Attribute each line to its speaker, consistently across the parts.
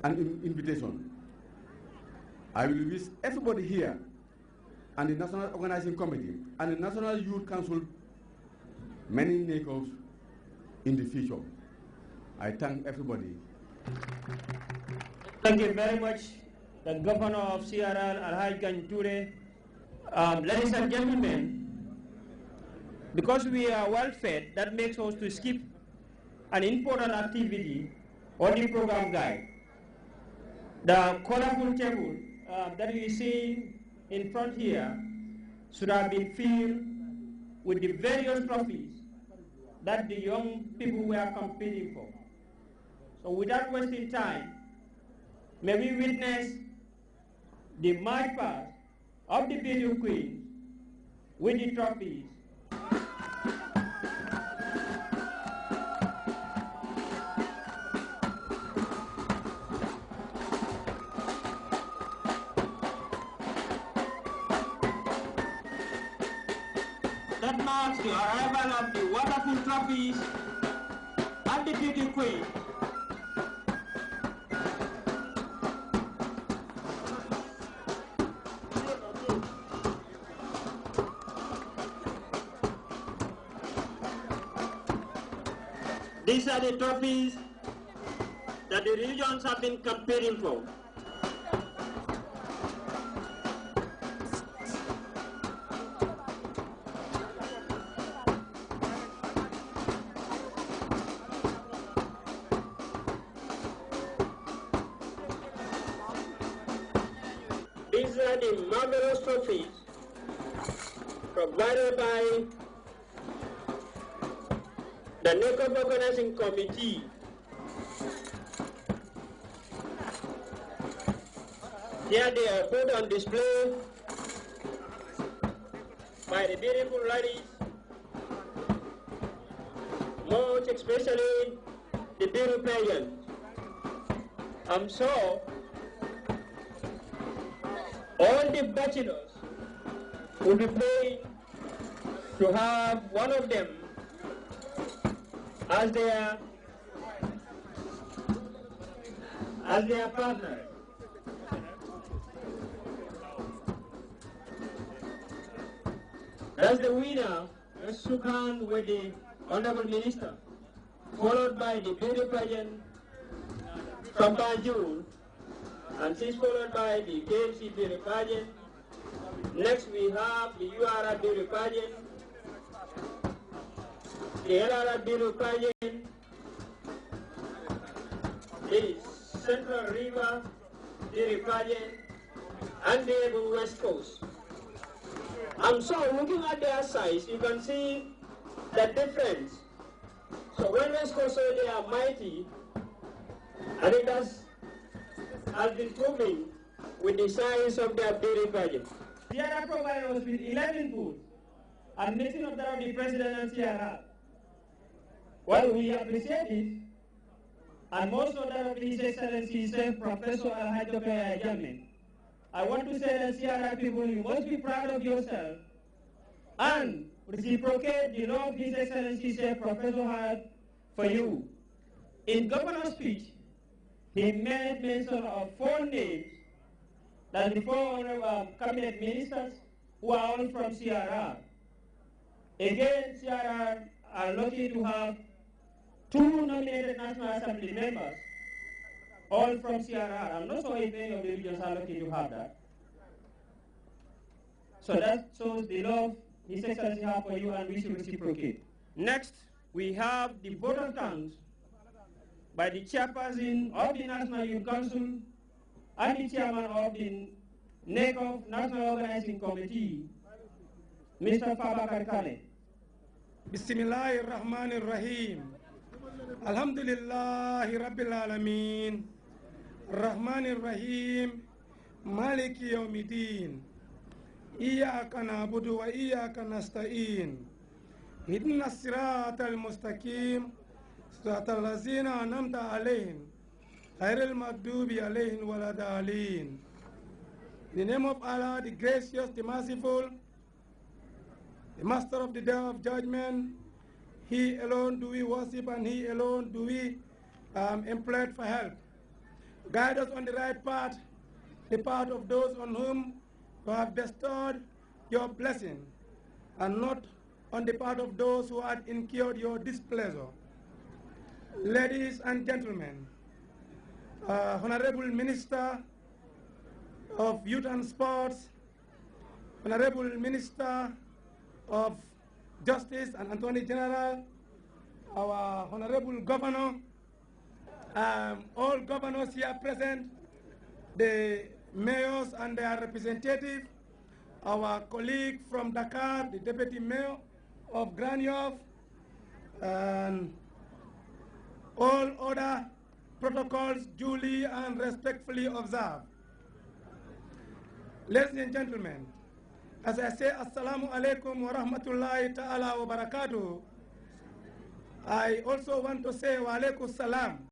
Speaker 1: an invitation. I will wish everybody here and the National Organizing Committee and the National Youth Council many NACOs in the future. I thank everybody.
Speaker 2: Thank you very much, the Governor of CRR, Alhaj Ganture. Ladies and gentlemen, because we are well fed, that makes us to skip an important activity on the program guide. The colorful table that you see in front here should have been filled with the various trophies that the young people were competing for. So without wasting time, may we witness the march past of the beautiful queens with the trophies. That marks the arrival of the wonderful trophies and the beauty queen. These are the trophies that the regions have been competing for. These are the marvelous trophies provided by the NACOP Organizing Committee. Here they are put on display by the beautiful ladies, most especially the beauty pageant. I'm sure all the bachelors will be praying to have one of them as their partner. That's the winner. Let's shook hands with the Honorable Minister, followed by the beauty pageant from Banjul, and she's followed by the KMC beauty pageant. Next we have the URA beauty pageant, the LRA beauty pageant, the Central River beauty pageant, and the West Coast. So looking at their size, you can see the difference. So when West Coast say they are mighty, and it has been proven with the size of their beauty pageant. CRR provided us with 11 booths at meeting of the President and CRR. Well, we appreciate it, and most of that of His Excellency Professor Alhaji Jamin. I want to say that CRR people, you must be proud of yourself and reciprocate the love His Excellency Professor had for you. In governor's speech, he made mention of 4 names, that the 4 cabinet ministers who are all from CRR. Again, CRR are lucky to have 2 nominated National Assembly members, all from CRR. I'm not sure if any of the regions are lucky to have that. So that shows the love His Excellency has for you, and we should reciprocate. Next, we have the vote of thanks by the chairperson of the National Youth Council and the chairman of the NACOF National Organizing Committee, Mr. Fabakar Kane.
Speaker 3: Bismillahirrahmanirrahim. Alhamdulillahi Rabbil Alameen. Rahmanirrahim. Maliki Yawmiddin. Iyyaka na'budu wa iyyaka nasta'in. Ihdina as-siratal mustaqim. Siratal ladzina an'amta 'alaihim. Ghairil maghdubi 'alaihim waladdallin. In the name of Allah, the gracious, the merciful, the master of the day of judgment, He alone do we worship, and He alone do we implore for help. Guide us on the right path, the path of those on whom you have bestowed your blessing, and not on the part of those who had incurred your displeasure. Ladies and gentlemen, Honorable Minister of Youth and Sports, Honorable Minister of Justice and Attorney General, our Honorable Governor, all governors here present, the mayors and their representatives, our colleague from Dakar, the Deputy Mayor of Grand Yoff, and all other protocols duly and respectfully observed. Ladies and gentlemen, as I say Assalamu alaikum wa rahmatullahi ta'ala wa barakatuh, I also want to say wa alaikum salam,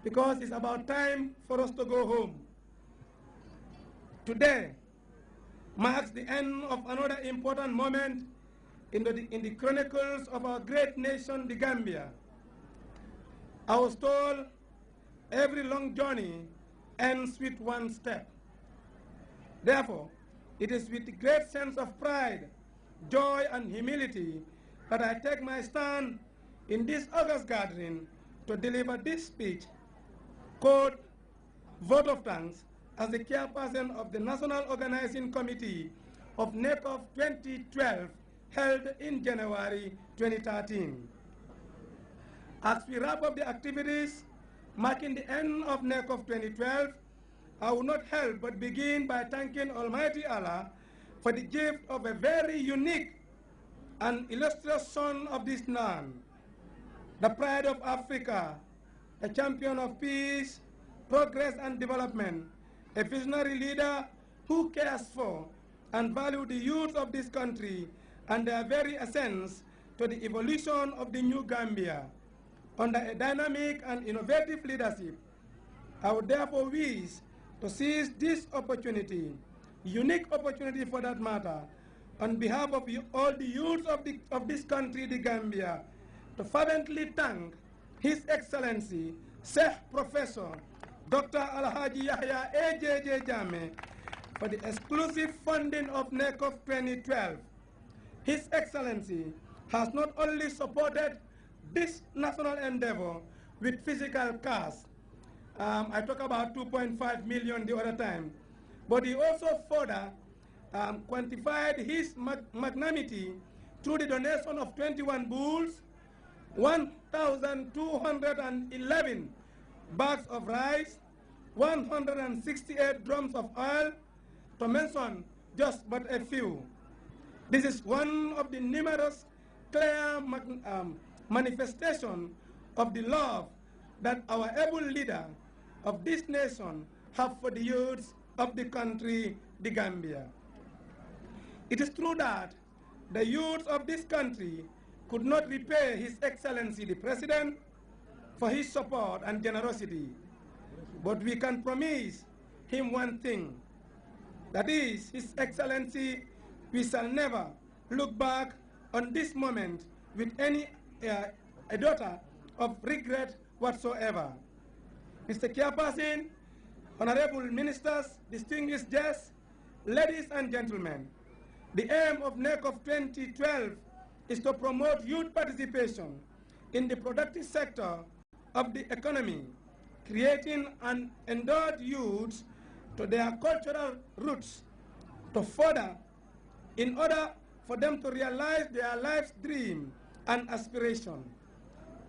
Speaker 3: because it's about time for us to go home. Today marks the end of another important moment in the chronicles of our great nation, the Gambia. I was told every long journey ends with one step. Therefore, it is with a great sense of pride, joy, and humility that I take my stand in this August gathering to deliver this speech called Vote of Thanks as the chairperson of the National Organizing Committee of NECOF 2012 held in January 2013. As we wrap up the activities marking the end of NECOF 2012, I will not help but begin by thanking Almighty Allah for the gift of a very unique and illustrious son of this land, the pride of Africa, a champion of peace, progress and development, a visionary leader who cares for and values the youth of this country and their very essence to the evolution of the new Gambia. Under a dynamic and innovative leadership, I would therefore wish to seize this opportunity, unique opportunity for that matter, on behalf of all the youths of this country, the Gambia, to fervently thank His Excellency, Sheikh Professor Dr. Alhaji Yahya A.J.J. Jammeh for the exclusive funding of NECOF 2012. His Excellency has not only supported this national endeavor with physical cash, I talked about 2.5 million the other time, but he also further quantified his magnanimity through the donation of 21 bulls, 1,211 bags of rice, 168 drums of oil, to mention just but a few. This is one of the numerous clear manifestations of the love that our able leader of this nation have for the youths of the country, the Gambia. It is true that the youths of this country could not repay His Excellency the President for his support and generosity, but we can promise him one thing, that is, His Excellency, we shall never look back on this moment with any iota of regret whatsoever. Mr. Chairperson, Honorable Ministers, distinguished guests, ladies and gentlemen, the aim of NECOF 2012 is to promote youth participation in the productive sector of the economy, creating an endowed youth to their cultural roots, to further, in order for them to realize their life's dream and aspiration.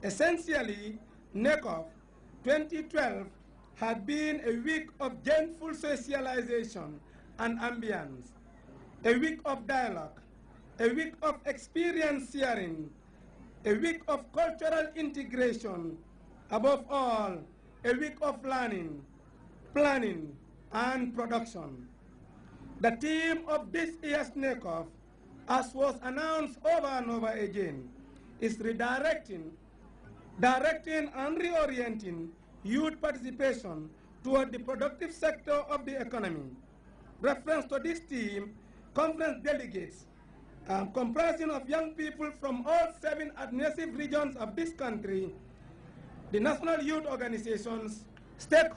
Speaker 3: Essentially, NECOF 2012 had been a week of gainful socialization and ambience, a week of dialogue, a week of experience sharing, a week of cultural integration, above all, a week of learning, planning, and production. The theme of this year's NECOF, as was announced over and over again, is directing and reorienting youth participation toward the productive sector of the economy. Reference to this theme, conference delegates, comprising of young people from all 7 administrative regions of this country, the national youth organizations, stakeholders,